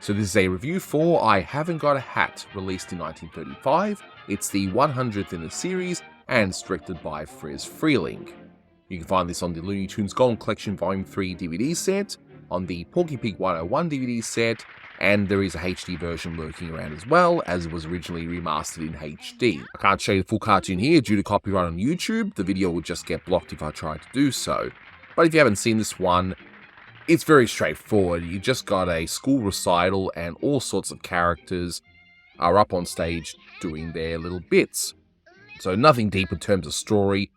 So this is a review for I Haven't Got a Hat, released in 1935. It's the 100th in the series, and it's directed by Friz Freleng. You can find this on the Looney Tunes Golden Collection Volume 3 DVD set, on the Porky Pig 101 DVD set, and there is a HD version lurking around as well, as it was originally remastered in HD. I can't show you the full cartoon here due to copyright on YouTube. The video would just get blocked if I tried to do so. But if you haven't seen this one, it's very straightforward. You just got a school recital and all sorts of characters are up on stage doing their little bits. So nothing deep in terms of story,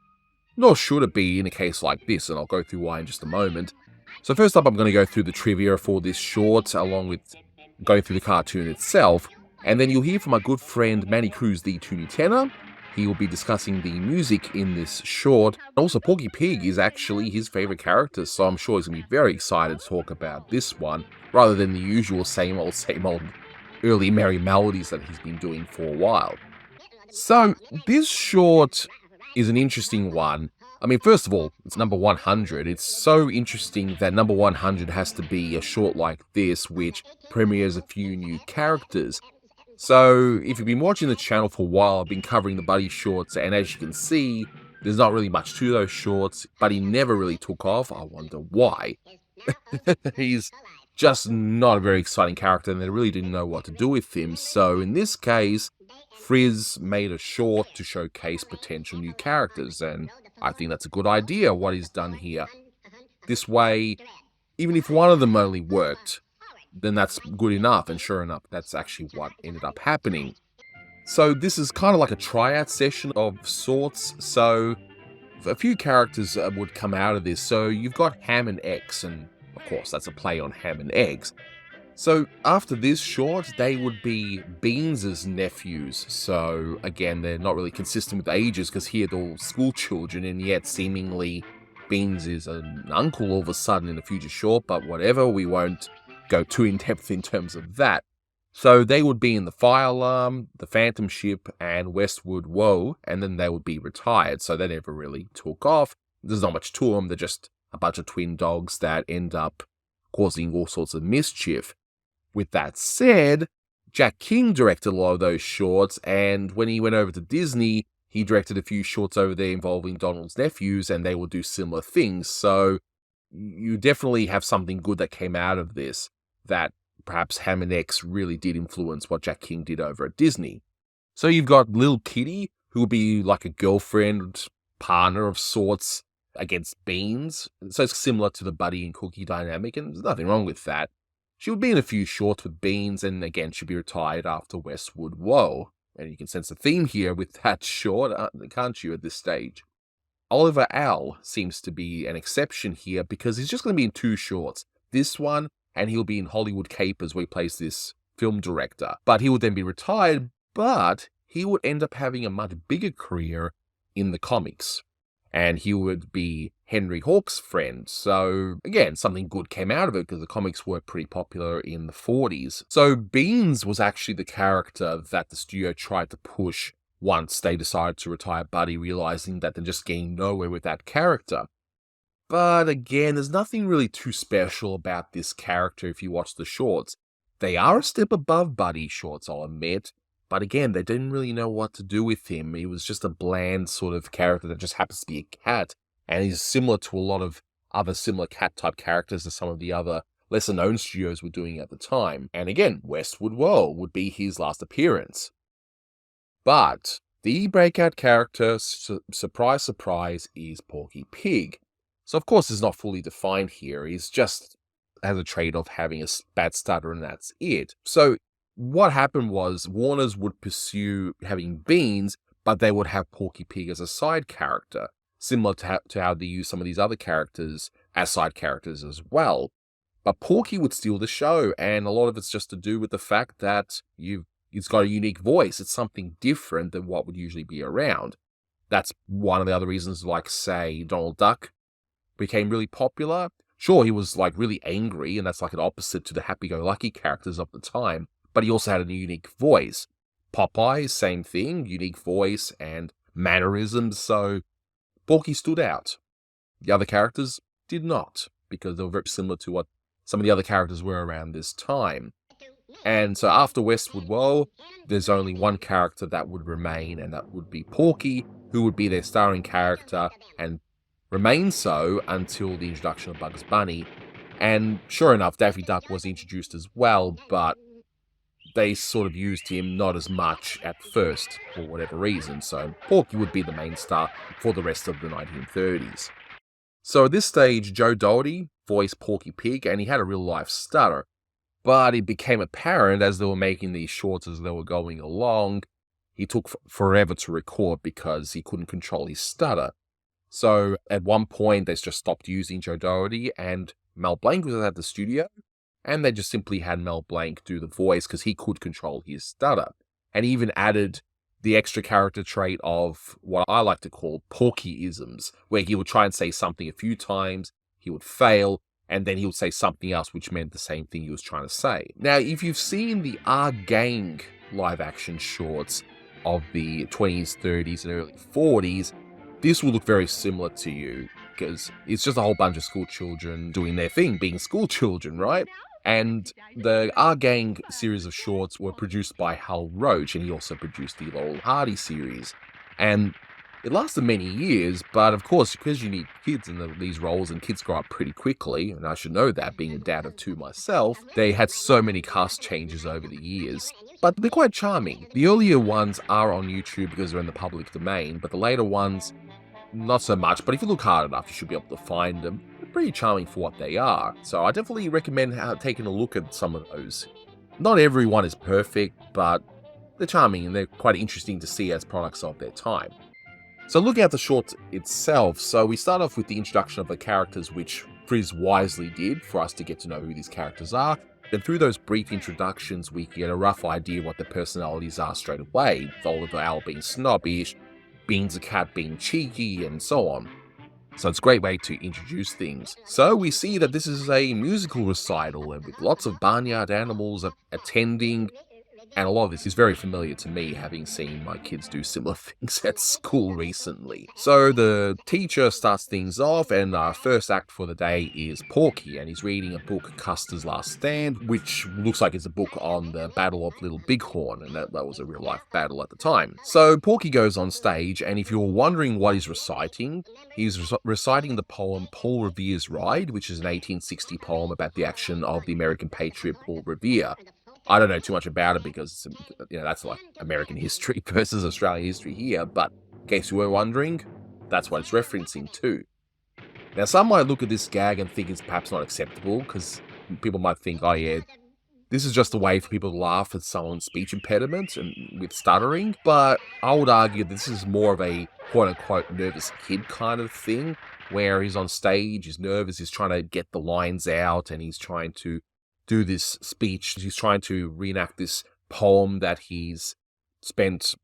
nor should it be in a case like this, and I'll go through why in just a moment. So first up, I'm going to go through the trivia for this short, along with going through the cartoon itself, and then you'll hear from my good friend Manny Cruz, the Toonie Tenor. He will be discussing the music in this short. Also, Porky Pig is actually his favourite character, so I'm sure he's going to be very excited to talk about this one, rather than the usual same old early merry melodies that he's been doing for a while. So, this short is an interesting one. I mean, first of all, it's number 100. It's so interesting that number 100 has to be a short like this, which premieres a few new characters. So, if you've been watching the channel for a while, I've been covering the Buddy shorts, and as you can see, there's not really much to those shorts. Buddy never really took off. I wonder why. He's just not a very exciting character, and they really didn't know what to do with him. So, in this case, Friz made a short to showcase potential new characters, and I think that's a good idea, what he's done here. This way, even if one of them only worked, then that's good enough, and sure enough, that's actually what ended up happening. So this is kind of like a tryout session of sorts, so a few characters would come out of this. So you've got Ham and X, and of course that's a play on ham and eggs. So after this short, they would be Beans' nephews. So again, they're not really consistent with ages, because here they're all school children, and yet seemingly Beans is an uncle all of a sudden in a future short, but whatever, we won't go too in depth in terms of that. So they would be in the Fire Alarm, the Phantom Ship, and Westwood Woe, and then they would be retired, so they never really took off. There's not much to them, they're just a bunch of twin dogs that end up causing all sorts of mischief. With that said, Jack King directed a lot of those shorts, and when he went over to Disney, he directed a few shorts over there involving Donald's nephews, and they will do similar things. So you definitely have something good that came out of this, that perhaps Ham and X really did influence what Jack King did over at Disney. So you've got Lil Kitty, who will be like a girlfriend, partner of sorts against Beans. So it's similar to the Buddy and Cookie dynamic, and there's nothing wrong with that. She would be in a few shorts with Beans, and again, she'd be retired after Westwood Woe. And you can sense a theme here with that short, can't you, at this stage? Oliver Al seems to be an exception here, because he's just going to be in two shorts. This one, and he'll be in Hollywood Capers, where he plays this film director. But he would then be retired, but he would end up having a much bigger career in the comics. And he would be Henry Hawk's friend. So, again, something good came out of it, because the comics were pretty popular in the 40s. So, Beans was actually the character that the studio tried to push once they decided to retire Buddy, realizing that they're just getting nowhere with that character. But again, there's nothing really too special about this character if you watch the shorts. They are a step above Buddy shorts, I'll admit. But again, they didn't really know what to do with him. He was just a bland sort of character that just happens to be a cat. And he's similar to a lot of other similar cat-type characters that some of the other lesser-known studios were doing at the time. And again, Westwood Woe would be his last appearance. But the breakout character, surprise, surprise, is Porky Pig. So of course it's not fully defined here. He's just has a trait of having a bad stutter, and that's it. So what happened was Warner's would pursue having Beans, but they would have Porky Pig as a side character, similar to how they use some of these other characters as side characters as well. But Porky would steal the show, and a lot of it's just to do with the fact that it's got a unique voice. It's something different than what would usually be around. That's one of the other reasons, like, say, Donald Duck became really popular. Sure, he was like really angry, and that's like an opposite to the happy-go-lucky characters of the time, but he also had a unique voice. Popeye, same thing, unique voice and mannerisms, so Porky stood out. The other characters did not, because they were very similar to what some of the other characters were around this time. And so after Westwood Woe, there's only one character that would remain, and that would be Porky, who would be their starring character and remain so until the introduction of Bugs Bunny. And sure enough, Daffy Duck was introduced as well, but they sort of used him not as much at first for whatever reason, so Porky would be the main star for the rest of the 1930s. So at this stage, Joe Dougherty voiced Porky Pig, and he had a real-life stutter. But it became apparent as they were making these shorts as they were going along, he took forever to record because he couldn't control his stutter. So at one point, they just stopped using Joe Dougherty, and Mel Blanc was at the studio, and they just simply had Mel Blanc do the voice because he could control his stutter. And he even added the extra character trait of what I like to call Porky-isms, where he would try and say something a few times, he would fail, and then he would say something else which meant the same thing he was trying to say. Now, if you've seen the Our Gang live-action shorts of the 20s, 30s, and early 40s, this will look very similar to you, because it's just a whole bunch of school children doing their thing, being school children, right? And the Our Gang series of shorts were produced by Hal Roach, and he also produced the Laurel Hardy series. And it lasted many years, but of course, because you need kids in these roles, and kids grow up pretty quickly, and I should know that, being a dad of two myself, they had so many cast changes over the years. But they're quite charming. The earlier ones are on YouTube because they're in the public domain, but the later ones, not so much. But if you look hard enough, you should be able to find them. They're pretty charming for what they are. So I definitely recommend taking a look at some of those. Not everyone is perfect, but they're charming and they're quite interesting to see as products of their time. So looking at the short itself, so we start off with the introduction of the characters, which Frizz wisely did for us to get to know who these characters are. And through those brief introductions, we get a rough idea what their personalities are straight away. Oliver Owl being snobbish, Beans the Cat being cheeky, and so on. So it's a great way to introduce things. So we see that this is a musical recital with lots of barnyard animals attending. And a lot of this is very familiar to me, having seen my kids do similar things at school recently. So the teacher starts things off, and our first act for the day is Porky, and he's reading a book, Custer's Last Stand, which looks like it's a book on the Battle of Little Bighorn, and that was a real-life battle at the time. So Porky goes on stage, and if you're wondering what he's reciting the poem Paul Revere's Ride, which is an 1860 poem about the action of the American patriot Paul Revere. I don't know too much about it because, that's like American history versus Australian history here, but in case you were wondering, that's what it's referencing too. Now, some might look at this gag and think it's perhaps not acceptable, because people might think, oh yeah, this is just a way for people to laugh at someone's speech impediment and with stuttering, but I would argue this is more of a quote-unquote nervous kid kind of thing, where he's on stage, he's nervous, he's trying to get the lines out, and he's trying to do this speech. He's trying to reenact this poem that he's spent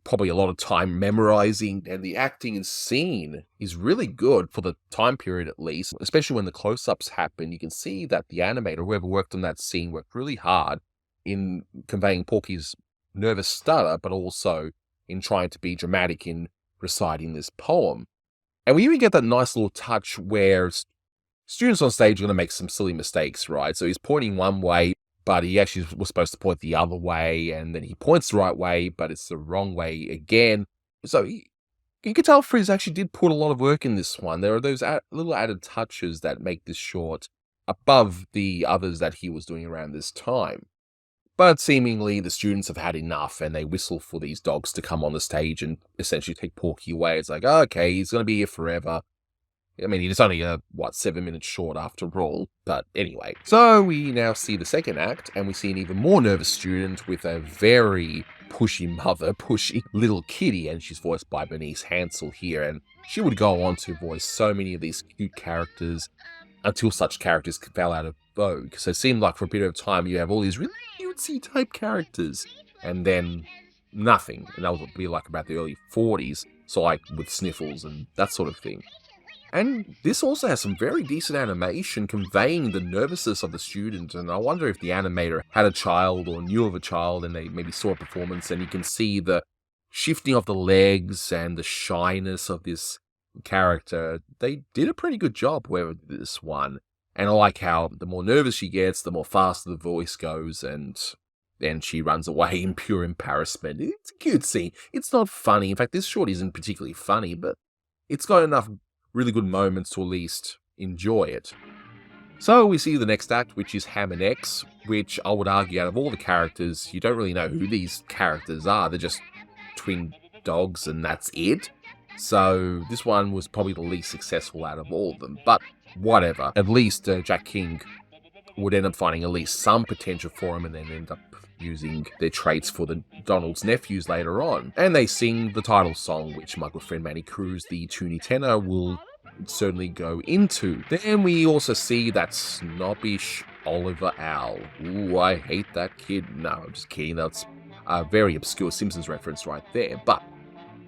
probably a lot of time memorizing, and the acting and scene is really good for the time period at least, especially when the close-ups happen. You can see that the animator, whoever worked on that scene, worked really hard in conveying Porky's nervous stutter, but also in trying to be dramatic in reciting this poem. And we even get that nice little touch where students on stage are going to make some silly mistakes, right? So he's pointing one way, but he actually was supposed to point the other way, and then he points the right way, but it's the wrong way again. So you can tell Frizz actually did put a lot of work in this one. There are those little added touches that make this short above the others that he was doing around this time. But seemingly the students have had enough, and they whistle for these dogs to come on the stage and essentially take Porky away. It's like, okay, he's going to be here forever. I mean, it's only 7 minutes short after all, but anyway. So we now see the second act, and we see an even more nervous student with a very pushy little kitty, and she's voiced by Bernice Hansel here, and she would go on to voice so many of these cute characters until such characters fell out of vogue. So it seemed like for a bit of time you have all these really cutesy type characters, and then nothing. And that would be like about the early 40s, so like with Sniffles and that sort of thing. And this also has some very decent animation conveying the nervousness of the student, and I wonder if the animator had a child or knew of a child and they maybe saw a performance, and you can see the shifting of the legs and the shyness of this character. They did a pretty good job with this one, and I like how the more nervous she gets, the more faster the voice goes, and and she runs away in pure embarrassment. It's a cute scene. It's not funny. In fact, this short isn't particularly funny, but it's got enough really good moments to at least enjoy it. So we see the next act, which is Ham and X, which I would argue out of all the characters, you don't really know who these characters are. They're just twin dogs and that's it. So this one was probably the least successful out of all of them, but whatever. At least Jack King would end up finding at least some potential for him and then end up using their traits for the Donald's nephews later on. And they sing the title song, which my good friend Manny Cruz, the Toonie tenor, will certainly go into. Then we also see that snobbish Oliver Owl. Ooh, I hate that kid. No, I'm just kidding. That's a very obscure Simpsons reference right there. But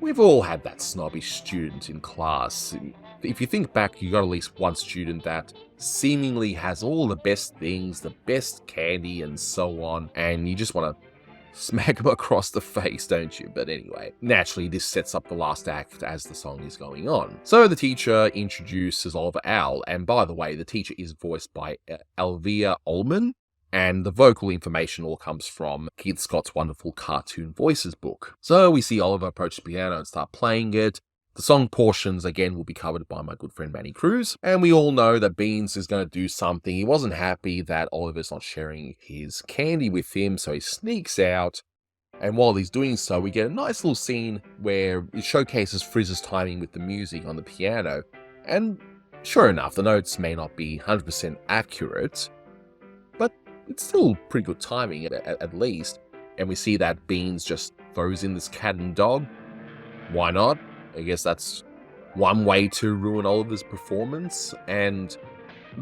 we've all had that snobbish student in class. If you think back, you got at least one student that seemingly has all the best things, the best candy and so on, and you just want to smack him across the face, don't you? But anyway, naturally this sets up the last act as the song is going on. So the teacher introduces Oliver Owl, and by the way, the teacher is voiced by Elvira Ullman, and the vocal information all comes from Keith Scott's wonderful cartoon voices book. So we see Oliver approach the piano and start playing it. The song portions, again, will be covered by my good friend Manny Cruz, and we all know that Beans is going to do something. He wasn't happy that Oliver's not sharing his candy with him, so he sneaks out, and while he's doing so, we get a nice little scene where it showcases Frizz's timing with the music on the piano, and sure enough, the notes may not be 100% accurate, but it's still pretty good timing at least, and we see that Beans just throws in this cat and dog. Why not? I guess that's one way to ruin Oliver's performance, and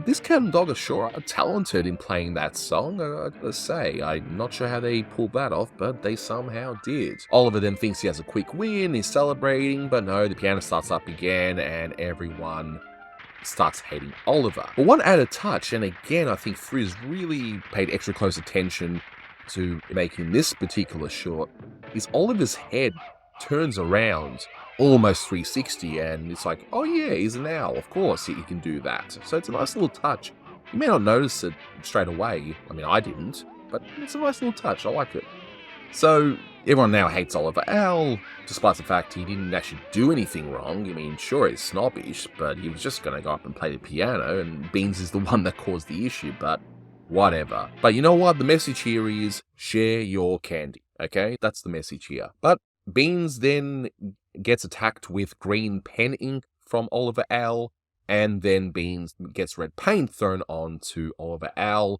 this cat and dog are sure are talented in playing that song, I gotta say. I'm not sure how they pulled that off, but they somehow did. Oliver then thinks he has a quick win, he's celebrating, but no, the piano starts up again, and everyone starts hating Oliver. But one added touch, and again, I think Frizz really paid extra close attention to making this particular short, is Oliver's head turns around almost 360, and it's like, oh yeah, he's an owl, of course he can do that. So it's a nice little touch. You may not notice it straight away, I mean I didn't, but it's a nice little touch, I like it. So everyone now hates Oliver Owl, despite the fact he didn't actually do anything wrong. I mean, sure he's snobbish, but he was just going to go up and play the piano, and Beans is the one that caused the issue, but whatever. But you know what, the message here is, share your candy, okay? That's the message here. But Beans then gets attacked with green pen ink from Oliver Owl, and then Beans gets red paint thrown onto Oliver Owl.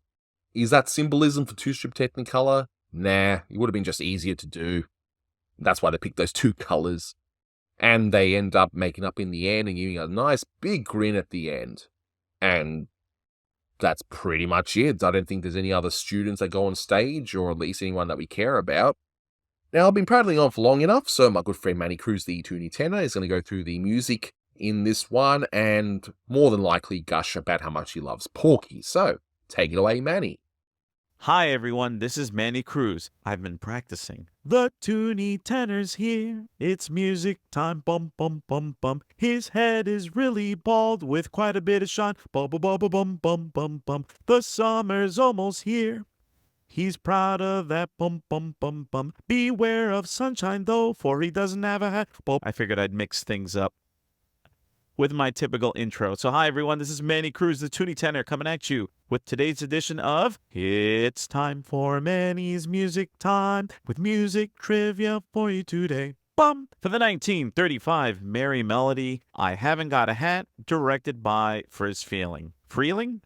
Is that symbolism for two-strip Technicolor? Nah, it would have been just easier to do. That's why they picked those two colors. And they end up making up in the end and giving a nice big grin at the end. And that's pretty much it. I don't think there's any other students that go on stage, or at least anyone that we care about. Now, I've been prattling on for long enough, so my good friend Manny Cruz, the Toonie tenor, is going to go through the music in this one, and more than likely gush about how much he loves Porky. So, take it away, Manny. Hi everyone, this is Manny Cruz. I've been practicing. The Toonie tenor's here. It's music time, bum bum bum bum. His head is really bald with quite a bit of shine. Bum bum bum bum bum bum bum. The summer's almost here. He's proud of that bum bum bum bum. Beware of sunshine though, for he doesn't have a hat. Bum. I figured I'd mix things up with my typical intro. So hi everyone, this is Manny Cruz, the Toonie tenor, coming at you with today's edition of It's Time for Manny's Music Time, with music trivia for you today. Bum! For the 1935 merry melody, I Haven't Got a Hat, directed by Friz Feeling. Feeling?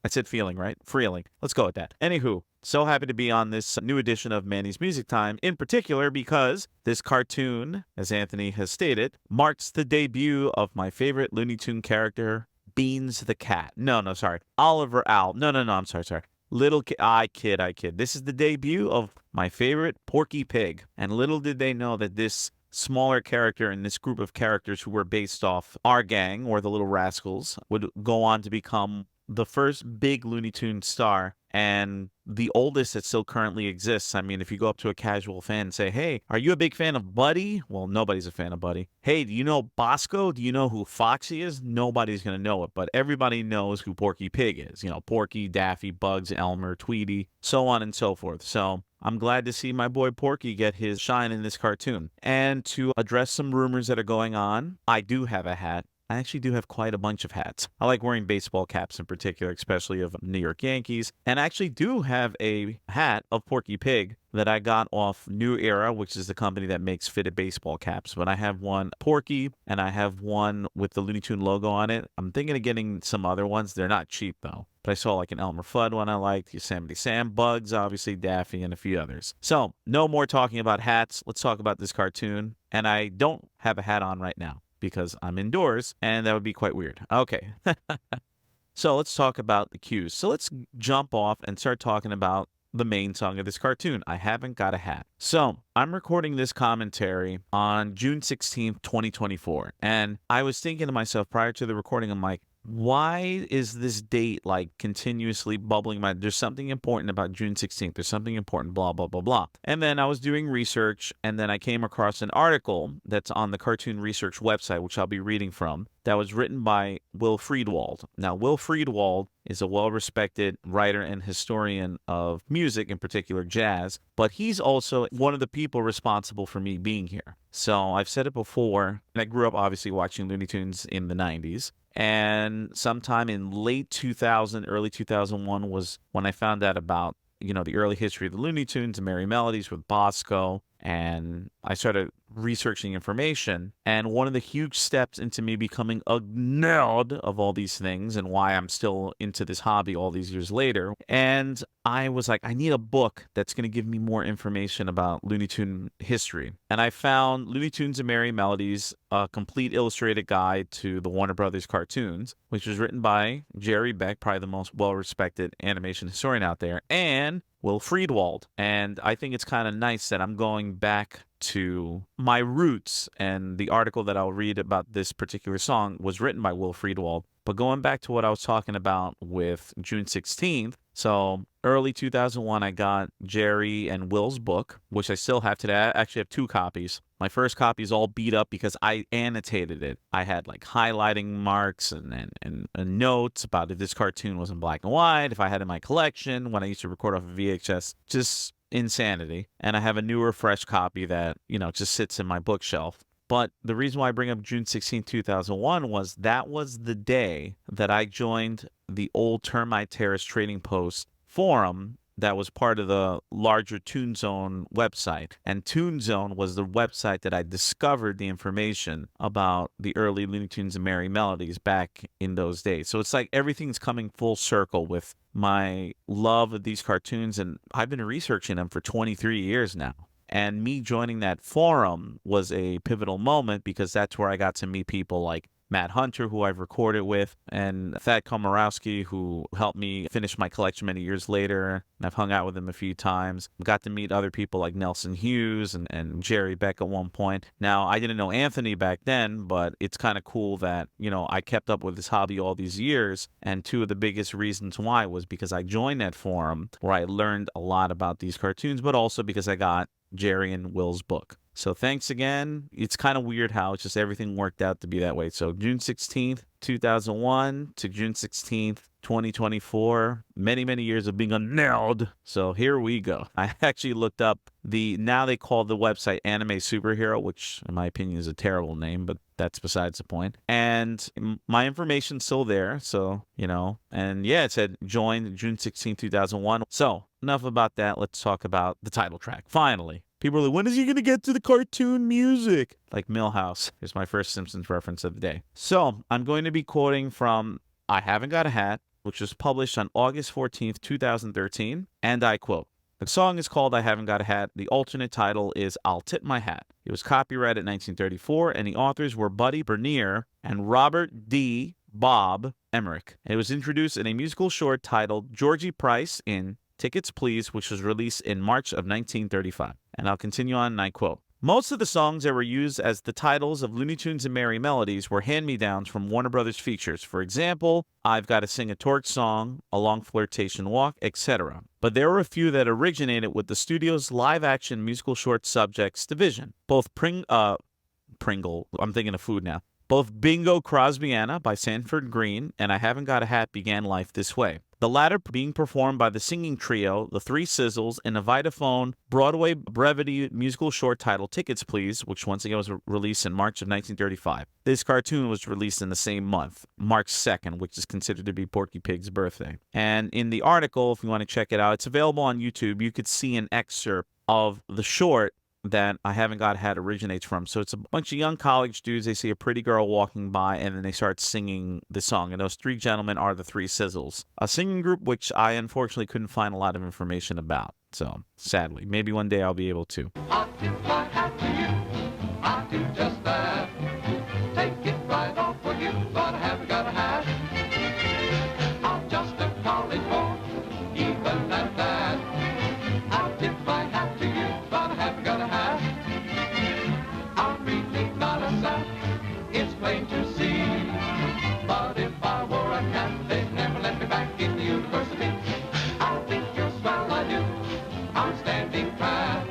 I said feeling, right? Freeling. Let's go with that. Anywho, so happy to be on this new edition of Manny's Music Time, in particular because this cartoon, as Anthony has stated, marks the debut of my favorite Looney Tune character, Beans the cat. Sorry. Oliver Owl. No, I'm sorry. Little kid. I kid. This is the debut of my favorite Porky Pig. And little did they know that this smaller character in this group of characters who were based off our gang, or the Little Rascals, would go on to become the first big Looney Tune star and the oldest that still currently exists. I mean, if you go up to a casual fan and say, hey, are you a big fan of Buddy? Well, nobody's a fan of Buddy. Hey, do you know Bosco? Do you know who Foxy is? Nobody's going to know it, but everybody knows who Porky Pig is. You know, Porky, Daffy, Bugs, Elmer, Tweety, so on and so forth. So I'm glad to see my boy Porky get his shine in this cartoon. And to address some rumors that are going on, I do have a hat. I actually do have quite a bunch of hats. I like wearing baseball caps in particular, especially of New York Yankees. And I actually do have a hat of Porky Pig that I got off New Era, which is the company that makes fitted baseball caps. But I have one Porky, and I have one with the Looney Tune logo on it. I'm thinking of getting some other ones. They're not cheap, though. But I saw like an Elmer Fudd one I liked, Yosemite Sam, Bugs, obviously Daffy, and a few others. So no more talking about hats. Let's talk about this cartoon. And I don't have a hat on right now because I'm indoors, and that would be quite weird. Okay. So let's talk about the cues. So let's jump off and start talking about the main song of this cartoon, I Haven't Got a Hat. So I'm recording this commentary on June 16th, 2024. And I was thinking to myself prior to the recording, I'm like, why is this date like continuously bubbling my, there's something important about June 16th. There's something important, blah, blah, blah, blah. And then I was doing research, and then I came across an article that's on the Cartoon Research website, which I'll be reading from, that was written by Will Friedwald. Now, Will Friedwald is a well-respected writer and historian of music, in particular jazz, but he's also one of the people responsible for me being here. So I've said it before, and I grew up obviously watching Looney Tunes in the 90s. And sometime in late 2000, early 2001 was when I found out about, you know, the early history of the Looney Tunes and Merry Melodies with Bosco. And I started researching information. And one of the huge steps into me becoming a nerd of all these things and why I'm still into this hobby all these years later. And I was like, I need a book that's going to give me more information about Looney Tune history. And I found Looney Tunes and Merry Melodies, a complete illustrated guide to the Warner Brothers cartoons, which was written by Jerry Beck, probably the most well-respected animation historian out there, and Will Friedwald. And I think it's kind of nice that I'm going back to my roots, and the article that I'll read about this particular song was written by Will Friedwald. But going back to what I was talking about with June 16th, so early 2001, I got Jerry and Will's book, which I still have today. I actually have 2 copies. My first copy is all beat up because I annotated it. I had like highlighting marks and notes about if this cartoon was in black and white, if I had it in my collection, when I used to record off of VHS, just insanity. And I have a newer, fresh copy that, you know, just sits in my bookshelf. But the reason why I bring up June 16, 2001 was that was the day that I joined the old Termite Terrace Trading Post forum that was part of the larger Toon Zone website. And Toon Zone was the website that I discovered the information about the early Looney Tunes and Merry Melodies back in those days. So it's like everything's coming full circle with my love of these cartoons. And I've been researching them for 23 years now. And me joining that forum was a pivotal moment because that's where I got to meet people like Matt Hunter, who I've recorded with, and Thad Komorowski, who helped me finish my collection many years later. And I've hung out with him a few times. Got to meet other people like Nelson Hughes and Jerry Beck at one point. Now, I didn't know Anthony back then, but it's kind of cool that, you know, I kept up with this hobby all these years. And 2 of the biggest reasons why was because I joined that forum where I learned a lot about these cartoons, but also because I got Jerry and Will's book. So thanks again. It's kind of weird how it's just everything worked out to be that way. So June 16th, 2001 to June 16th, 2024. Many, many years of being a nerd. So here we go. I actually looked up now they call the website Anime Superhero, which in my opinion is a terrible name, but that's besides the point. And my information's still there. So, you know, and yeah, it said join June 16th, 2001. So enough about that. Let's talk about the title track. Finally. People are like, when is he going to get to the cartoon music? Like Millhouse is my first Simpsons reference of the day. So I'm going to be quoting from I Haven't Got a Hat, which was published on August 14th, 2013. And I quote, the song is called I Haven't Got a Hat. The alternate title is I'll Tip My Hat. It was copyrighted in 1934, and the authors were Buddy Berner and Robert D. Bob Emmerich. It was introduced in a musical short titled Georgie Price in Tickets Please, which was released in March of 1935. And I'll continue on, and I quote, most of the songs that were used as the titles of Looney Tunes and Merry Melodies were hand-me-downs from Warner Brothers features. For example, I've Got to Sing a Torch Song, A Long Flirtation Walk, etc. But there were a few that originated with the studio's live-action musical short subjects division. Both Pringle, I'm thinking of food now. Both Bingo Crosbyana by Sanford Green and I Haven't Got a Hat began life this way. The latter being performed by the singing trio, the Three Sizzles, in a Vitaphone Broadway brevity musical short titled Tickets Please, which once again was released in March of 1935. This cartoon was released in the same month, March 2nd, which is considered to be Porky Pig's birthday. And in the article, if you want to check it out, it's available on YouTube. You could see an excerpt of the short that I Haven't Got a Hat originates from. So it's a bunch of young college dudes. They see a pretty girl walking by, and then they start singing the song. And those three gentlemen are the Three Sizzles, a singing group which I unfortunately couldn't find a lot of information about. So sadly, maybe one day I'll be able to. I'll tip my hat to you. I'll do just that. Take it right off for you, but I haven't got a hat. I'm just a college boy, even at that. I'll tip my hat to you, but I haven't got a hat. I'm really not a sap, it's plain to see. But if I wore a hat, they'd never let me back in the university. I think you're swell, I do. I'm standing pat.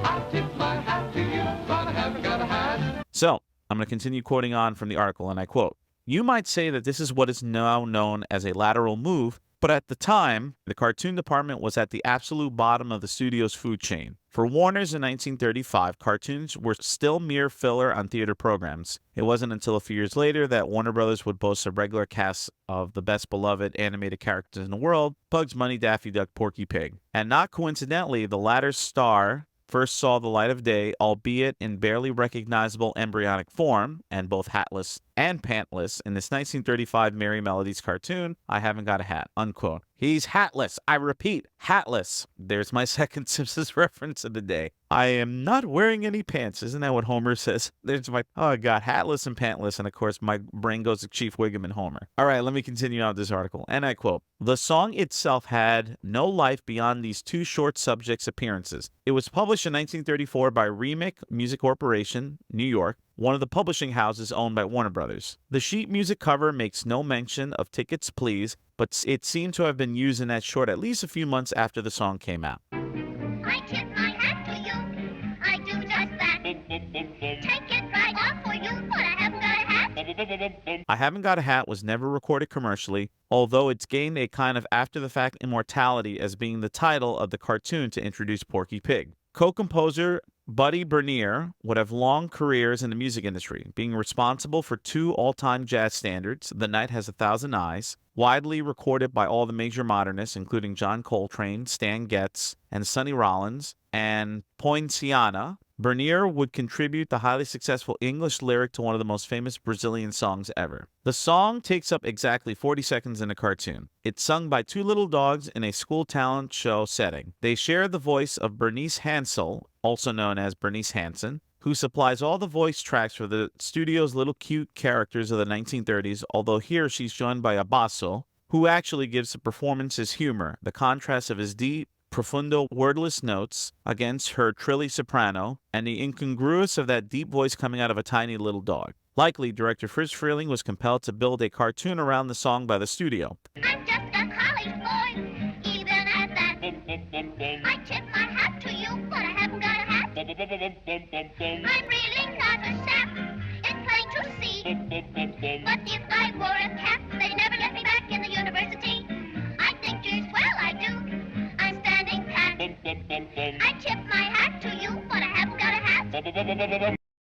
I'll tip my hat to you, but I haven't got a hat. So I'm going to continue quoting on from the article, and I quote, "You might say that this is what is now known as a lateral move, but at the time, the cartoon department was at the absolute bottom of the studio's food chain. For Warner's in 1935, cartoons were still mere filler on theater programs. It wasn't until a few years later that Warner Brothers would boast a regular cast of the best beloved animated characters in the world, Bugs Bunny, Daffy Duck, Porky Pig. And not coincidentally, the latter's star first saw the light of day, albeit in barely recognizable embryonic form, and both hatless and pantless, in this 1935 Merry Melodies cartoon, I Haven't Got a Hat," unquote. He's hatless. I repeat, hatless. There's my second Simpsons reference of the day. I am not wearing any pants. Isn't that what Homer says? There's my, oh God, hatless and pantless. And of course, my brain goes to Chief Wiggum and Homer. All right, let me continue on with this article. And I quote, "The song itself had no life beyond these two short subjects appearances. It was published in 1934 by Remake Music Corporation, New York, one of the publishing houses owned by Warner Brothers. The sheet music cover makes no mention of Tickets Please, but it seemed to have been used in that short at least a few months after the song came out." I tip my hat to you. I do just that. Take it right off for you, but I haven't got a hat. I Haven't Got a Hat was never recorded commercially, although it's gained a kind of after-the-fact immortality as being the title of the cartoon to introduce Porky Pig. Co-composer Buddy Berner would have long careers in the music industry, being responsible for two all-time jazz standards, The Night Has a Thousand Eyes, widely recorded by all the major modernists, including John Coltrane, Stan Getz, and Sonny Rollins, and Poinciana. Berner would contribute the highly successful English lyric to one of the most famous Brazilian songs ever. The song takes up exactly 40 seconds in a cartoon. It's sung by two little dogs in a school talent show setting. They share the voice of Bernice Hansel, also known as Bernice Hansen, who supplies all the voice tracks for the studio's little cute characters of the 1930s, although here she's joined by a basso, who actually gives the performance his humor, the contrast of his deep, profundo, wordless notes against her trilly soprano, and the incongruous of that deep voice coming out of a tiny little dog. Likely, director Friz Freleng was compelled to build a cartoon around the song by the studio. I'm just a college boy, even at that. I tip my hat to you, but I haven't got a hat. I'm really not a sap, it's plain to see. But if I wore a cap, they never let me back in the university. I think you're swell, I do. I'm standing pat. I tip my hat to you, but I haven't got a hat.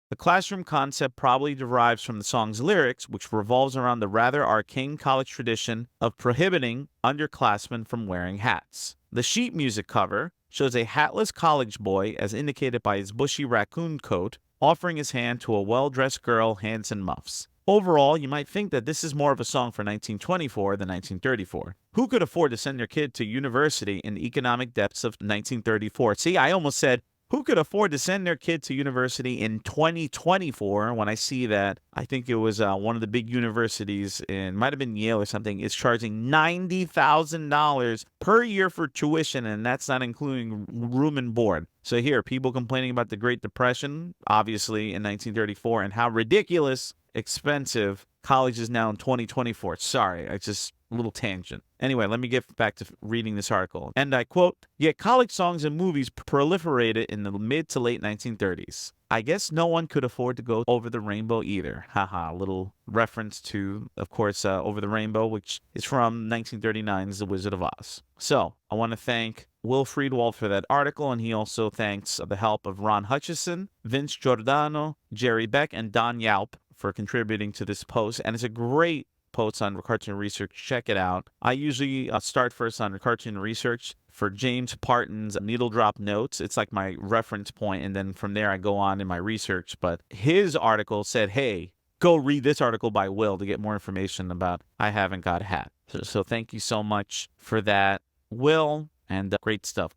The classroom concept probably derives from the song's lyrics, which revolves around the rather arcane college tradition of prohibiting underclassmen from wearing hats. The sheet music cover shows a hatless college boy, as indicated by his bushy raccoon coat, offering his hand to a well-dressed girl, hands in muffs. Overall, you might think that this is more of a song for 1924 than 1934. Who could afford to send their kid to university in the economic depths of 1934? See, I almost said, who could afford to send their kid to university in 2024 when I see that, I think it was one of the big universities, might have been Yale or something, is charging $90,000 per year for tuition, and that's not including room and board. So here, people complaining about the Great Depression, obviously in 1934, and how ridiculous expensive college is now in 2024. Sorry, I just a little tangent. Anyway, let me get back to reading this article. And I quote, "Yet college songs and movies proliferated in the mid to late 1930s. I guess no one could afford to go over the rainbow either. Haha, a little reference to, of course, Over the Rainbow, which is from 1939's The Wizard of Oz. So I want to thank Will Friedwald for that article, and he also thanks the help of Ron Hutchison, Vince Giordano, Jerry Beck, and Don Yaup for contributing to this post. And it's a great post on Cartoon Research. Check it out. I usually start first on Cartoon Research for James Parton's Needle Drop Notes. It's like my reference point, and then from there I go on in my research. But his article said, hey, go read this article by Will to get more information about I Haven't Got a Hat. So thank you so much for that, Will, and great stuff.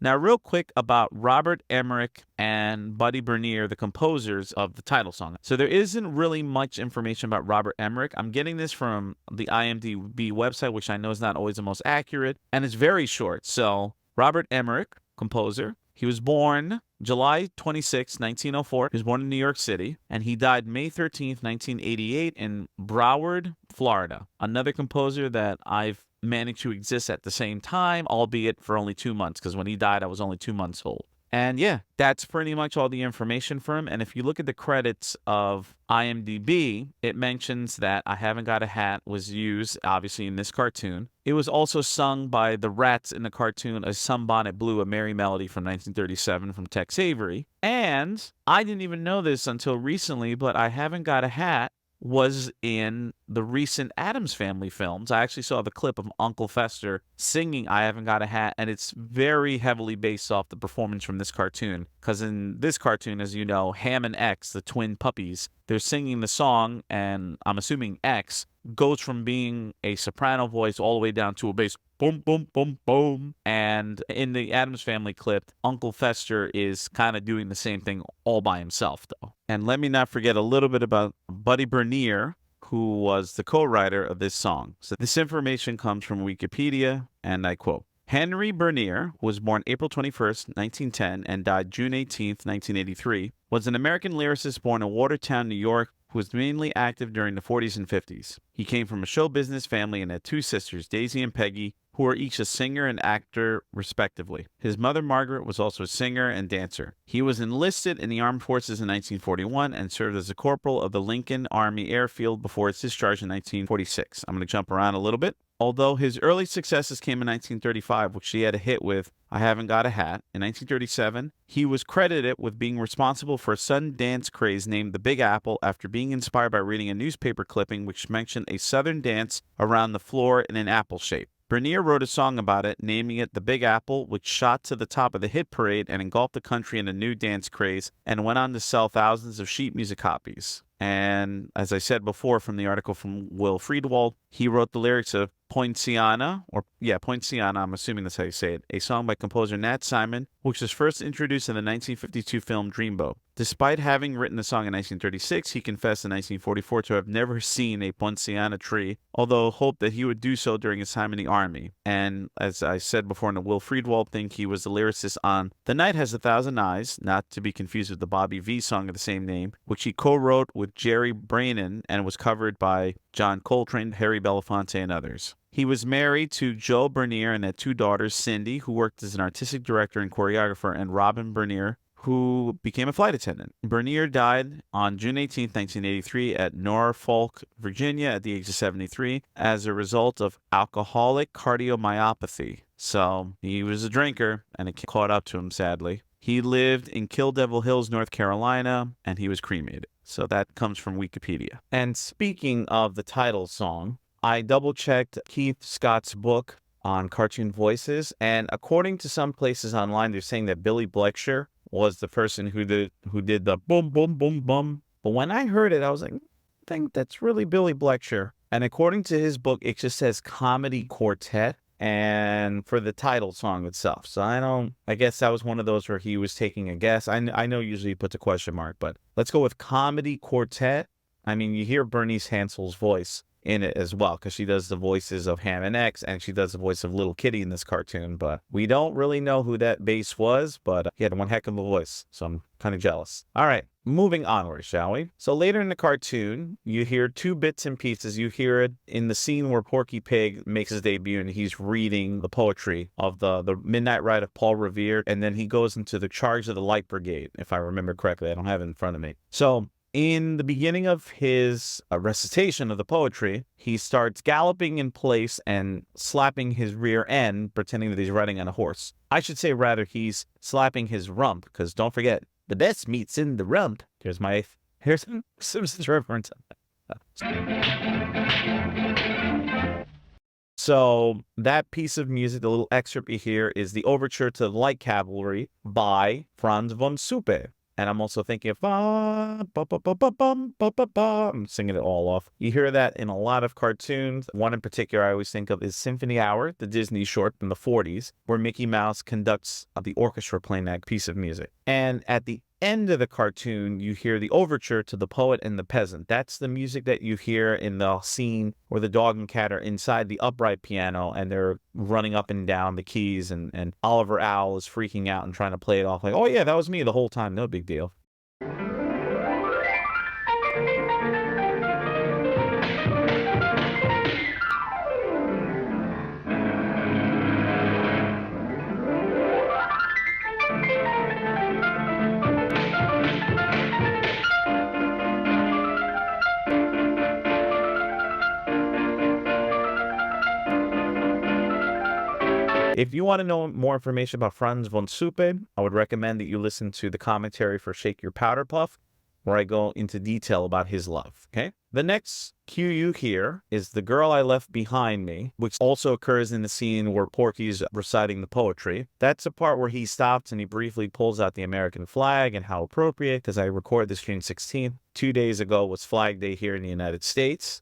Now, real quick about Robert Emmerich and Buddy Berner, the composers of the title song. So there isn't really much information about Robert Emmerich. I'm getting this from the IMDb website, which I know is not always the most accurate, and it's very short. So Robert Emmerich, composer, he was born July 26, 1904. He was born in New York City, and he died May 13, 1988 in Broward, Florida. Another composer that I've managed to exist at the same time, albeit for only 2 months, because when he died, I was only 2 months old. And yeah, that's pretty much all the information for him. And if you look at the credits of IMDb, it mentions that I Haven't Got a Hat was used, obviously, in this cartoon. It was also sung by the Rats in the cartoon A Sunbonnet Blue, A Merry Melody from 1937 from Tex Avery. And I didn't even know this until recently, but I Haven't Got a Hat was in the recent Addams Family films. I actually saw the clip of Uncle Fester singing I Haven't Got a Hat, and it's very heavily based off the performance from this cartoon. Because in this cartoon, as you know, Ham and X, the twin puppies, they're singing the song, and I'm assuming X goes from being a soprano voice all the way down to a bass boom, boom, boom, boom. And in the Addams Family clip, Uncle Fester is kind of doing the same thing all by himself, though. And let me not forget a little bit about Buddy Berner, who was the co-writer of this song. So this information comes from Wikipedia, and I quote, Henry Berner, who was born April 21st, 1910, and died June 18th, 1983, was an American lyricist born in Watertown, New York, who was mainly active during the 40s and 50s. He came from a show business family and had two sisters, Daisy and Peggy, who were each a singer and actor, respectively. His mother, Margaret, was also a singer and dancer. He was enlisted in the Armed Forces in 1941 and served as a corporal of the Lincoln Army Airfield before its discharge in 1946. I'm going to jump around a little bit. Although his early successes came in 1935, which he had a hit with I Haven't Got a Hat. In 1937, he was credited with being responsible for a sudden dance craze named the Big Apple after being inspired by reading a newspaper clipping which mentioned a southern dance around the floor in an apple shape. Berner wrote a song about it, naming it The Big Apple, which shot to the top of the hit parade and engulfed the country in a new dance craze and went on to sell thousands of sheet music copies. And as I said before from the article from Will Friedwald, he wrote the lyrics of Poinciana, I'm assuming that's how you say it, a song by composer Nat Simon, which was first introduced in the 1952 film Dreamboat. Despite having written the song in 1936, he confessed in 1944 to have never seen a Poinciana tree, although hoped that he would do so during his time in the Army. And as I said before in the Will Friedwald thing, he was the lyricist on The Night Has a Thousand Eyes, not to be confused with the Bobby V song of the same name, which he co-wrote with Jerry Brannon and was covered by John Coltrane, Harry Belafonte, and others. He was married to Joe Berner and had two daughters, Cindy, who worked as an artistic director and choreographer, and Robin Berner, who became a flight attendant. Berner died on June 18, 1983 at Norfolk, Virginia at the age of 73 as a result of alcoholic cardiomyopathy. So he was a drinker and it caught up to him, sadly. He lived in Kill Devil Hills, North Carolina, and he was cremated. So that comes from Wikipedia. And speaking of the title song, I double-checked Keith Scott's book on cartoon voices, and according to some places online, they're saying that Billy Blexer was the person who did the boom, boom, boom, boom. But when I heard it, I was like, I think that's really Billy Blexer. And according to his book, it just says Comedy Quartet, and for the title song itself. So I guess that was one of those where he was taking a guess. I know usually he puts a question mark, but let's go with Comedy Quartet. I mean, you hear Bernice Hansel's voice. in it as well, because she does the voices of Ham and X, and she does the voice of Little Kitty in this cartoon. But we don't really know who that bass was, but he had one heck of a voice, so I'm kind of jealous. All right, moving onward, shall we? So later in the cartoon, you hear two bits and pieces. You hear it in the scene where Porky Pig makes his debut, and he's reading the poetry of the Midnight Ride of Paul Revere, and then he goes into the Charge of the Light Brigade, if I remember correctly. I don't have it in front of me. So in the beginning of his recitation of the poetry, he starts galloping in place and slapping his rear end, pretending that he's riding on a horse. I should say, rather, he's slapping his rump, because don't forget, the best meat's in the rump. Here's some Simpsons reference. So that piece of music, the little excerpt you hear, is the overture to the Light Cavalry by Franz von Suppe. And I'm also thinking of I'm singing it all off. You hear that in a lot of cartoons. One in particular I always think of is Symphony Hour, the Disney short from the 40s, where Mickey Mouse conducts the orchestra playing that piece of music. And at the end of the cartoon, you hear the overture to The Poet and the Peasant. That's the music that you hear in the scene where the dog and cat are inside the upright piano and they're running up and down the keys, and Oliver Owl is freaking out and trying to play it off like, oh yeah, that was me the whole time, no big deal. If you want to know more information about Franz von Suppe, I would recommend that you listen to the commentary for Shake Your Powder Puff, where I go into detail about his love, okay? The next cue you hear is The Girl I Left Behind Me, which also occurs in the scene where Porky's reciting the poetry. That's the part where he stops and he briefly pulls out the American flag, and how appropriate, because I recorded this June 16th. 2 days ago was Flag Day here in the United States.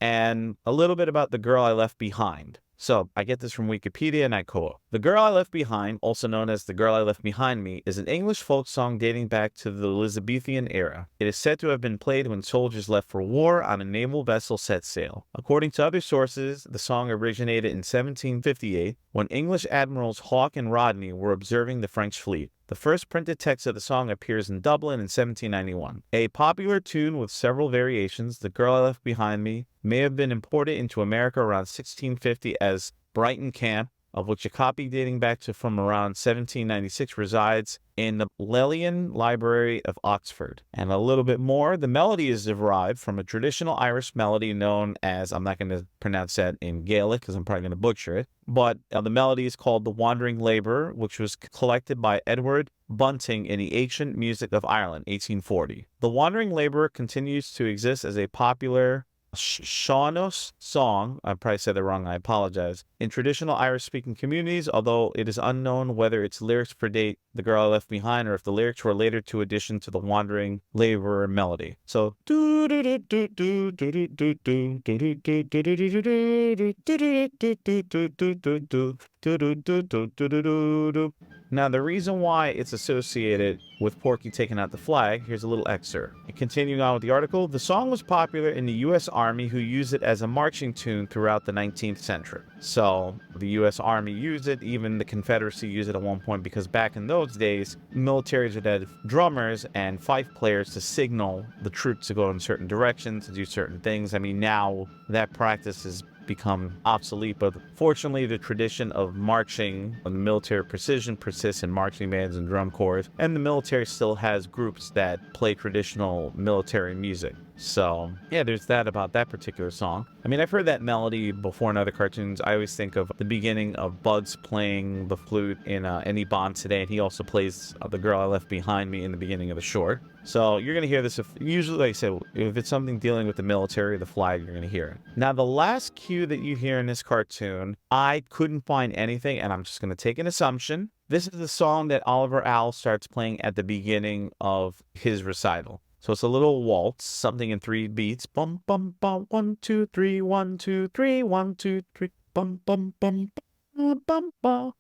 And a little bit about The Girl I Left Behind. So I get this from Wikipedia, and I quote, "The Girl I Left Behind, also known as The Girl I Left Behind Me, is an English folk song dating back to the Elizabethan era. It is said to have been played when soldiers left for war on a naval vessel set sail. According to other sources, the song originated in 1758 when English admirals Hawke and Rodney were observing the French fleet. The first printed text of the song appears in Dublin in 1791. A popular tune with several variations, The Girl I Left Behind Me, may have been imported into America around 1650 as Brighton Camp, of which a copy dating back to from around 1796 resides in the Lelian Library of Oxford." And a little bit more, the melody is derived from a traditional Irish melody known as, I'm not going to pronounce that in Gaelic because I'm probably going to butcher it, but the melody is called The Wandering Labourer, which was collected by Edward Bunting in the Ancient Music of Ireland, 1840. The Wandering Labourer continues to exist as a popular Seanos song, I probably said that wrong, I apologize, in traditional Irish-speaking communities, although it is unknown whether its lyrics predate The Girl I Left Behind or if the lyrics were later to addition to the Wandering Labourer melody. So, now, the reason why it's associated with Porky taking out the flag, here's a little excerpt. Continuing on with the article, the song was popular in the U.S. Army, who used it as a marching tune throughout the 19th century. So, the U.S. Army used it, even the Confederacy used it at one point, because back in those days, militaries would have drummers and fife players to signal the troops to go in certain directions, to do certain things. I mean, now that practice is become obsolete, but fortunately the tradition of marching and military precision persists in marching bands and drum corps, and the military still has groups that play traditional military music. So yeah, there's that about that particular song. I mean, I've heard that melody before in other cartoons. I always think of the beginning of Bugs playing the flute in Any Bond Today, and he also plays The Girl I Left Behind Me in the beginning of the short. So you're going to hear this, usually, like I said, if it's something dealing with the military, the flag, you're going to hear it. Now, the last cue that you hear in this cartoon, I couldn't find anything, and I'm just going to take an assumption. This is the song that Oliver Owl starts playing at the beginning of his recital. So it's a little waltz, something in 3 beats. Bum, bum, bum, 1, 2, 3, 1, 2, 3, 1, 2, 3, bum, bum, bum, bum, bum, bum.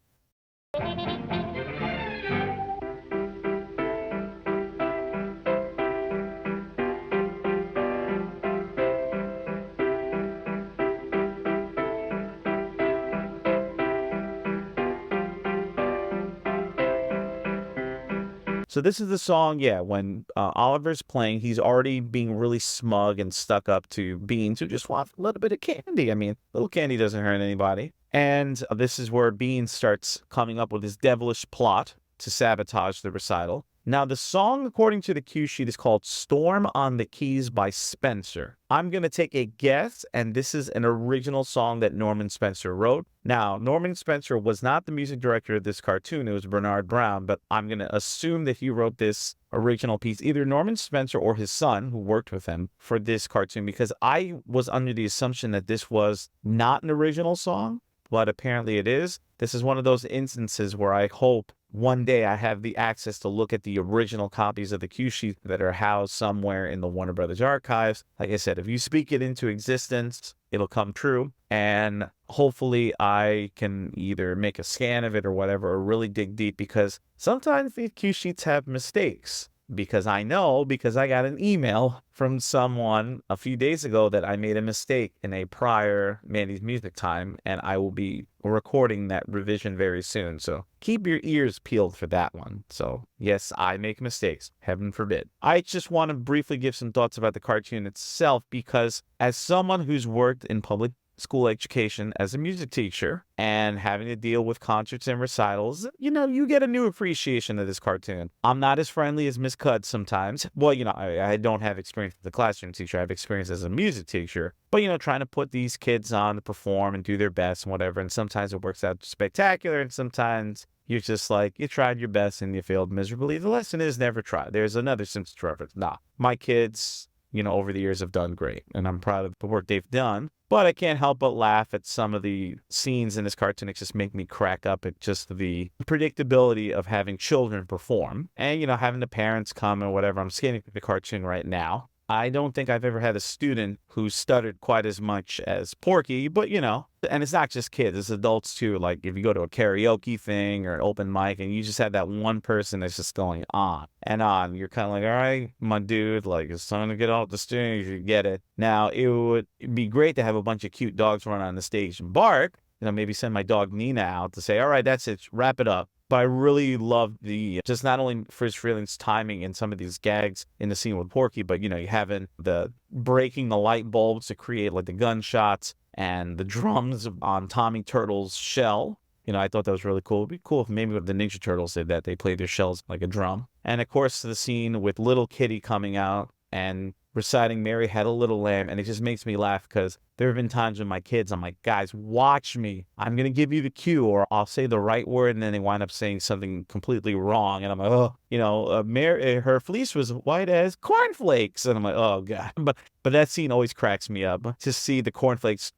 So this is the song, yeah, when Oliver's playing, he's already being really smug and stuck up to Beans, who just wants a little bit of candy. I mean, little candy doesn't hurt anybody. And this is where Beans starts coming up with his devilish plot to sabotage the recital. Now, the song, according to the cue sheet, is called Storm on the Keys by Spencer. I'm going to take a guess, and this is an original song that Norman Spencer wrote. Now, Norman Spencer was not the music director of this cartoon. It was Bernard Brown, but I'm going to assume that he wrote this original piece, either Norman Spencer or his son, who worked with him for this cartoon, because I was under the assumption that this was not an original song, but apparently it is. This is one of those instances where I hope one day I have the access to look at the original copies of the cue sheet that are housed somewhere in the Warner Brothers archives. Like I said, if you speak it into existence, it'll come true. And hopefully I can either make a scan of it or whatever, or really dig deep, because sometimes these cue sheets have mistakes. Because I know, because I got an email from someone a few days ago that I made a mistake in a prior Manny's Music Time, and I will be recording that revision very soon. So keep your ears peeled for that one. So yes, I make mistakes, heaven forbid. I just want to briefly give some thoughts about the cartoon itself, because as someone who's worked in public school education as a music teacher and having to deal with concerts and recitals, you get a new appreciation of this cartoon. I'm not as friendly as Miss Cud sometimes. Well, I don't have experience as a classroom teacher. I have experience as a music teacher. But, trying to put these kids on to perform and do their best and whatever. And sometimes it works out spectacular, and sometimes you're just like, you tried your best and you failed miserably. The lesson is never try. There's another Simpsons reference. Nah, my kids, over the years have done great, and I'm proud of the work they've done. But I can't help but laugh at some of the scenes in this cartoon. It just make me crack up at just the predictability of having children perform and, having the parents come or whatever. I'm scanning the cartoon right now. I don't think I've ever had a student who stuttered quite as much as Porky, but and it's not just kids, it's adults too. Like if you go to a karaoke thing or an open mic and you just have that one person that's just going on and on, you're kind of like, all right, my dude, like it's time to get off the stage, you get it. Now, it'd be great to have a bunch of cute dogs run on the stage and bark, maybe send my dog Nina out to say, all right, that's it, wrap it up. But I really love just not only Friz Freeling's timing in some of these gags in the scene with Porky, but, you having the breaking the light bulbs to create like the gunshots and the drums on Tommy Turtle's shell. I thought that was really cool. It'd be cool if maybe the Ninja Turtles did that. They played their shells like a drum. And of course, the scene with little Kitty coming out and reciting Mary Had a Little Lamb, and it just makes me laugh because there have been times with my kids, I'm like, guys, watch me. I'm going to give you the cue, or I'll say the right word, and then they wind up saying something completely wrong, and I'm like, Mary, her fleece was white as cornflakes, and I'm like, oh, God. But that scene always cracks me up, to see the cornflakes,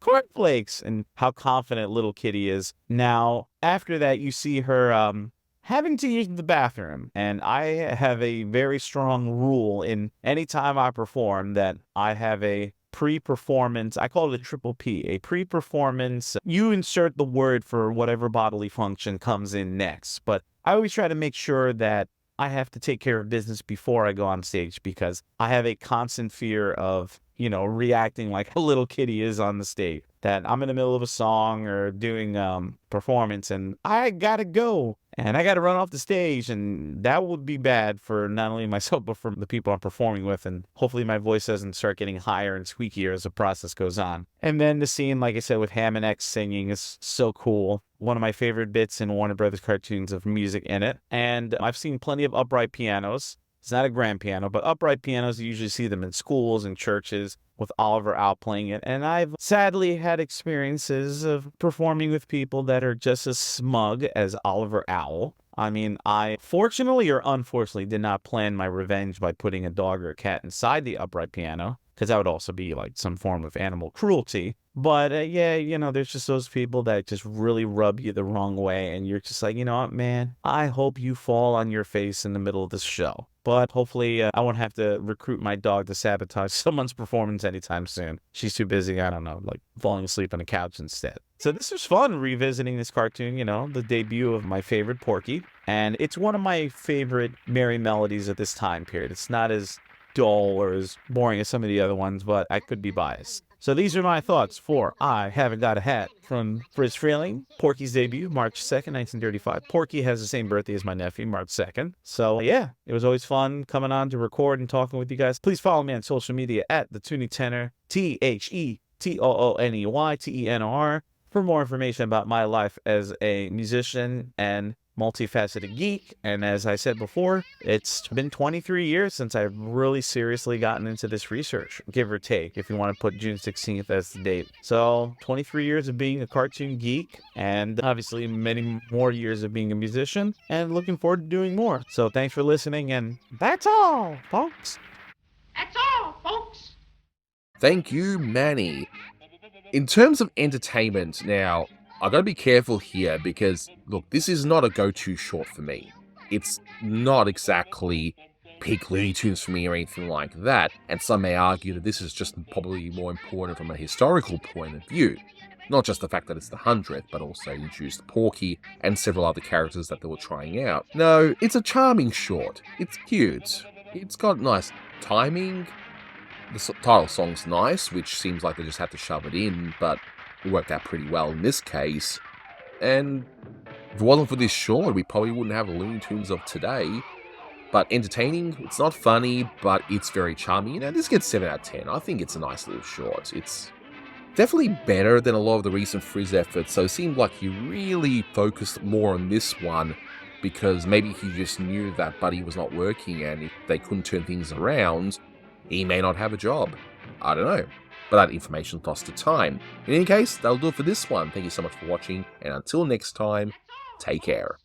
and how confident little Kitty is. Now, after that, you see her having to use the bathroom. And I have a very strong rule in any time I perform that I have a pre-performance, I call it a triple P, a pre-performance. You insert the word for whatever bodily function comes in next. But I always try to make sure that I have to take care of business before I go on stage, because I have a constant fear of, reacting like a little Kitty is on the stage. That I'm in the middle of a song or doing performance and I gotta go and I gotta run off the stage, and that would be bad for not only myself but for the people I'm performing with, and hopefully my voice doesn't start getting higher and squeakier as the process goes on. And then the scene, like I said, with Ham and X singing is so cool. One of my favorite bits in Warner Brothers cartoons of music in it. And I've seen plenty of upright pianos. It's not a grand piano, but upright pianos, you usually see them in schools and churches with Oliver Owl playing it. And I've sadly had experiences of performing with people that are just as smug as Oliver Owl. I mean, I fortunately or unfortunately did not plan my revenge by putting a dog or a cat inside the upright piano, because that would also be like some form of animal cruelty. But there's just those people that just really rub you the wrong way. And you're just like, you know what, man, I hope you fall on your face in the middle of this show. But hopefully I won't have to recruit my dog to sabotage someone's performance anytime soon. She's too busy, I don't know, like falling asleep on the couch instead. So this was fun revisiting this cartoon, the debut of my favorite Porky. And it's one of my favorite merry melodies of this time period. It's not as dull or as boring as some of the other ones, but I could be biased. So these are my thoughts for I Haven't Got a Hat from Friz Freeling, Porky's debut, March 2nd, 1935. Porky has the same birthday as my nephew, March 2nd. So yeah, it was always fun coming on to record and talking with you guys. Please follow me on social media at The Toonie Tenor, TheTooneyTenor, for more information about my life as a musician and multifaceted geek. And as I said before, it's been 23 years since I've really seriously gotten into this research, give or take, if you want to put June 16th as the date. So 23 years of being a cartoon geek, and obviously many more years of being a musician, and looking forward to doing more. So thanks for listening, and that's all, folks. That's all, folks. Thank you, Manny. In terms of entertainment, now, I gotta be careful here because, look, this is not a go-to short for me. It's not exactly peak Looney Tunes for me or anything like that, and some may argue that this is just probably more important from a historical point of view. Not just the fact that it's the 100th, but also introduced Porky and several other characters that they were trying out. No, it's a charming short. It's cute. It's got nice timing. The title song's nice, which seems like they just had to shove it in, but it worked out pretty well in this case. And if it wasn't for this short, we probably wouldn't have the Looney Tunes of today. But entertaining, it's not funny, but it's very charming. You know, this gets 7 out of 10. I think it's a nice little short. It's definitely better than a lot of the recent Friz efforts, so it seemed like he really focused more on this one, because maybe he just knew that Buddy was not working, and if they couldn't turn things around, he may not have a job. I don't know. But that information lost to time. In any case, that'll do it for this one. Thank you so much for watching, and until next time, take care.